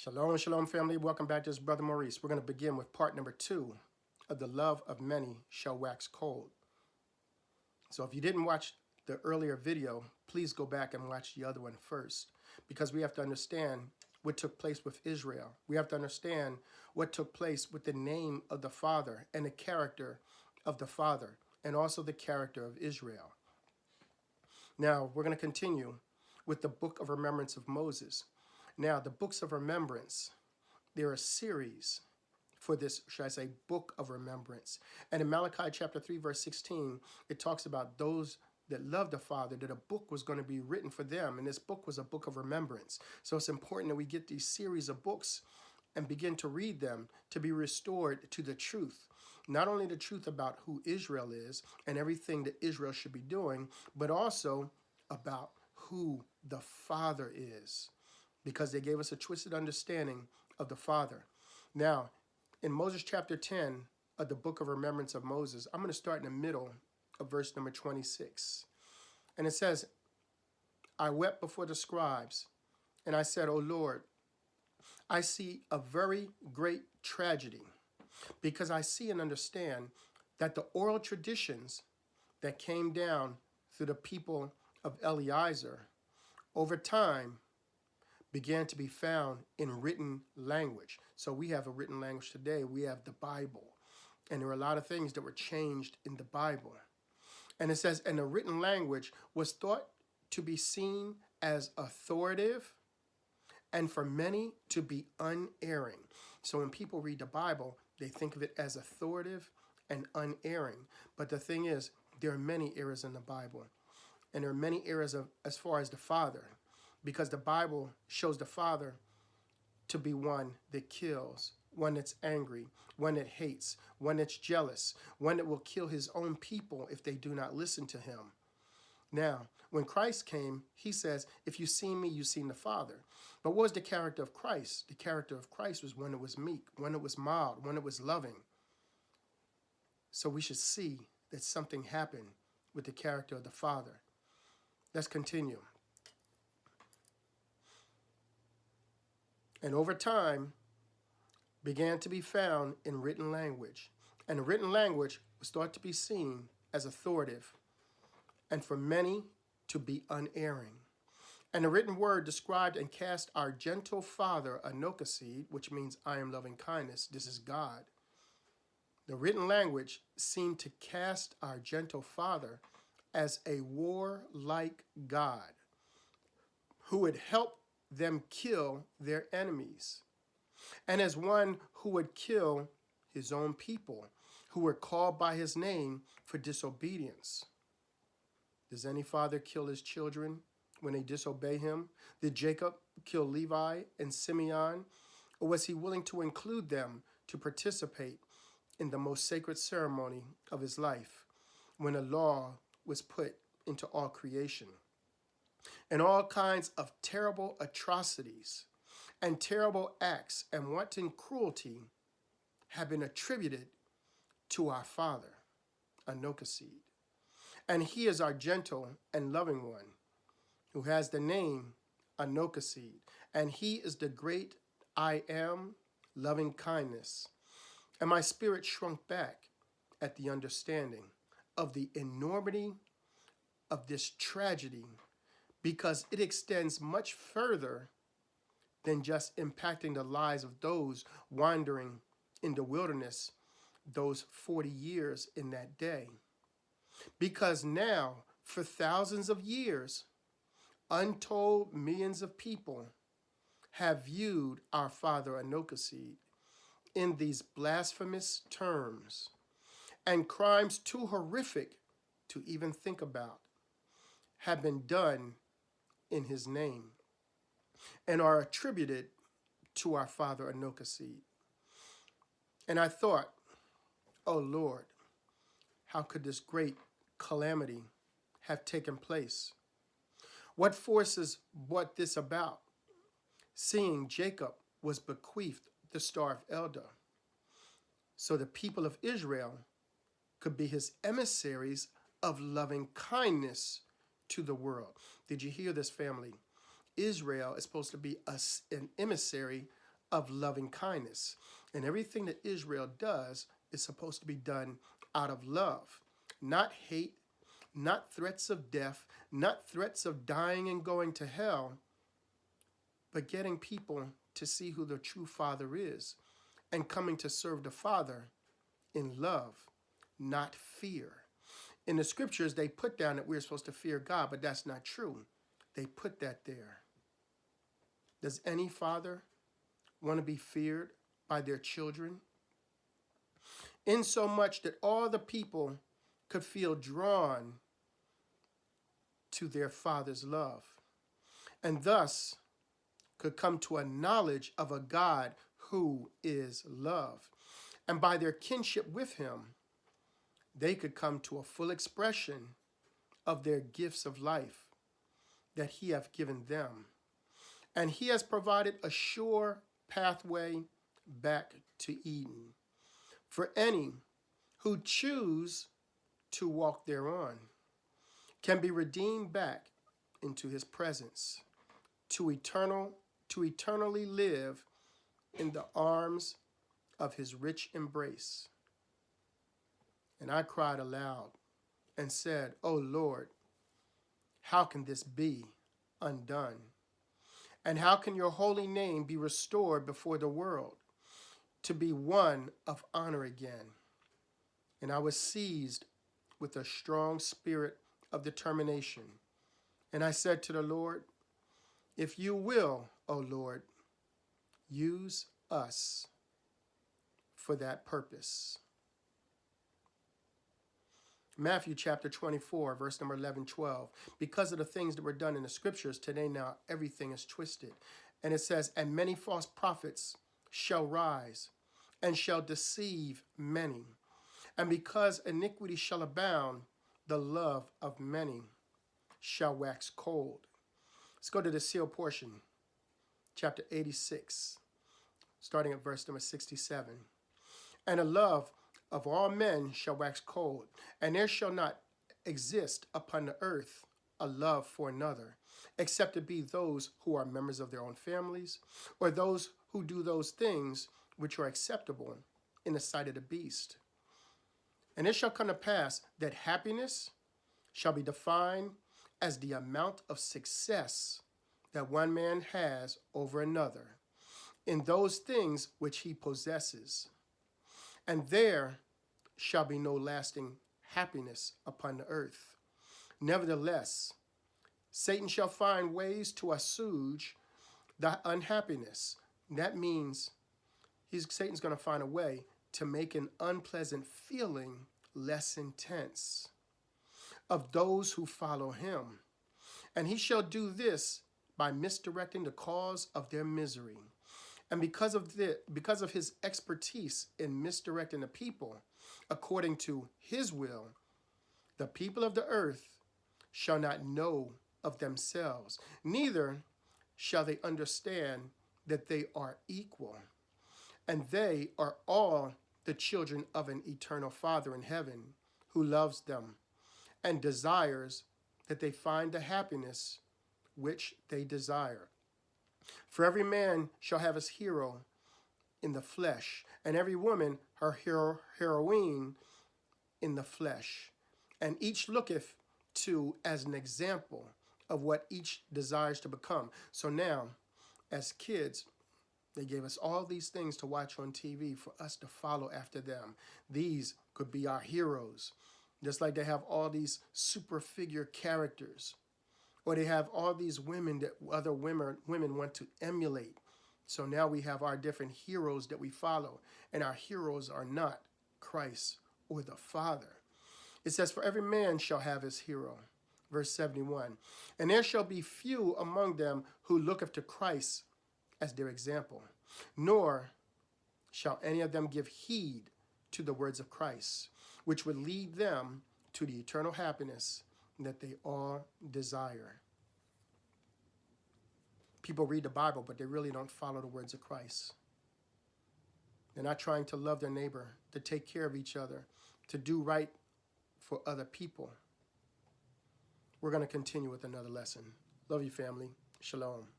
Shalom, shalom, family. Welcome back to this Brother Maurice. We're going to begin with part number 2 of The Love of Many Shall Wax Cold. So if you didn't watch the earlier video, please go back and watch the other one first, because we have to understand what took place with Israel. We have to understand what took place with the name of the Father and the character of the Father, and also the character of Israel. Now, we're going to continue with the Book of Remembrance of Moses. Now, the books of remembrance, they're a series for this, should I say, book of remembrance. And in Malachi chapter 3, verse 16, it talks about those that love the Father, that a book was going to be written for them. And this book was a book of remembrance. So it's important that we get these series of books and begin to read them to be restored to the truth. Not only the truth about who Israel is and everything that Israel should be doing, but also about who the Father is, because they gave us a twisted understanding of the Father. Now, in Moses chapter 10 of the Book of Remembrance of Moses, I'm going to start in the middle of verse number 26. And it says, I wept before the scribes, and I said, O Lord, I see a very great tragedy, because I see and understand that the oral traditions that came down through the people of Eliezer over time began to be found in written language. So we have a written language today. We have the Bible. And there were a lot of things that were changed in the Bible. And it says, and the written language was thought to be seen as authoritative and for many to be unerring. So when people read the Bible, they think of it as authoritative and unerring. But the thing is, there are many errors in the Bible. And there are many errors as far as the Father, because the Bible shows the Father to be one that kills, one that's angry, one that hates, one that's jealous, one that will kill his own people if they do not listen to him. Now, when Christ came, he says, if you've seen me, you've seen the Father. But what was the character of Christ? The character of Christ was one that was meek, one that was mild, one that was loving. So we should see that something happened with the character of the Father. Let's continue. And over time, began to be found in written language. And the written language was thought to be seen as authoritative, and for many to be unerring. And the written word described and cast our gentle father, Anokasid, which means I am loving kindness. This is God. The written language seemed to cast our gentle father as a warlike God who would help them kill their enemies, and as one who would kill his own people who were called by his name for disobedience. Does any father kill his children when they disobey him? Did Jacob kill Levi and Simeon, or was he willing to include them to participate in the most sacred ceremony of his life when a law was put into all creation? And all kinds of terrible atrocities and terrible acts and wanton cruelty have been attributed to our Father, Anokasid. And he is our gentle and loving one, who has the name Anokasid. And he is the great I am, loving kindness. And my spirit shrunk back at the understanding of the enormity of this tragedy, because it extends much further than just impacting the lives of those wandering in the wilderness those 40 years in that day. Because now, for thousands of years, untold millions of people have viewed our father Anokasid in these blasphemous terms, and crimes too horrific to even think about have been done in his name and are attributed to our father Anokasid. And I thought, oh Lord, how could this great calamity have taken place? What forces brought this about? Seeing Jacob was bequeathed the Star of Eldar, so the people of Israel could be his emissaries of loving kindness to the world. Did you hear this, family? Israel is supposed to be an emissary of loving kindness. And everything that Israel does is supposed to be done out of love, not hate, not threats of death, not threats of dying and going to hell, but getting people to see who the true Father is and coming to serve the Father in love, not fear. In the scriptures, they put down that we're supposed to fear God, but that's not true. They put that there. Does any father want to be feared by their children? In so much that all the people could feel drawn to their Father's love, and thus could come to a knowledge of a God who is love. And by their kinship with him, they could come to a full expression of their gifts of life that he hath given them. And he has provided a sure pathway back to Eden for any who choose to walk thereon, can be redeemed back into his presence to eternally live in the arms of his rich embrace. And I cried aloud and said, O Lord, how can this be undone? And how can your holy name be restored before the world, to be one of honor again? And I was seized with a strong spirit of determination. And I said to the Lord, if you will, O Lord, use us for that purpose. Matthew chapter 24, verse number 11, 12. Because of the things that were done in the scriptures, today now everything is twisted. And it says, and many false prophets shall rise and shall deceive many. And because iniquity shall abound, the love of many shall wax cold. Let's go to the sealed portion, chapter 86, starting at verse number 67. And the love of all men shall wax cold, and there shall not exist upon the earth a love for another, except it be those who are members of their own families, or those who do those things which are acceptable in the sight of the beast. And it shall come to pass that happiness shall be defined as the amount of success that one man has over another in those things which he possesses. And there shall be no lasting happiness upon the earth. Nevertheless, Satan shall find ways to assuage the unhappiness. That means Satan's going to find a way to make an unpleasant feeling less intense of those who follow him. And he shall do this by misdirecting the cause of their misery. And because of his expertise in misdirecting the people according to his will, the people of the earth shall not know of themselves, neither shall they understand that they are equal. And they are all the children of an eternal Father in heaven, who loves them and desires that they find the happiness which they desire. For every man shall have his hero in the flesh, and every woman her heroine in the flesh. And each looketh to as an example of what each desires to become. So now, as kids, they gave us all these things to watch on TV for us to follow after them. These could be our heroes, just like they have all these super figure characters. Or they have all these women that other women want to emulate. So now we have our different heroes that we follow. And our heroes are not Christ or the Father. It says, for every man shall have his hero. Verse 71. And there shall be few among them who looketh to Christ as their example, nor shall any of them give heed to the words of Christ, which would lead them to the eternal happiness that they all desire. People read the Bible, but they really don't follow the words of Christ. They're not trying to love their neighbor, to take care of each other, to do right for other people. We're going to continue with another lesson. Love you, family. Shalom.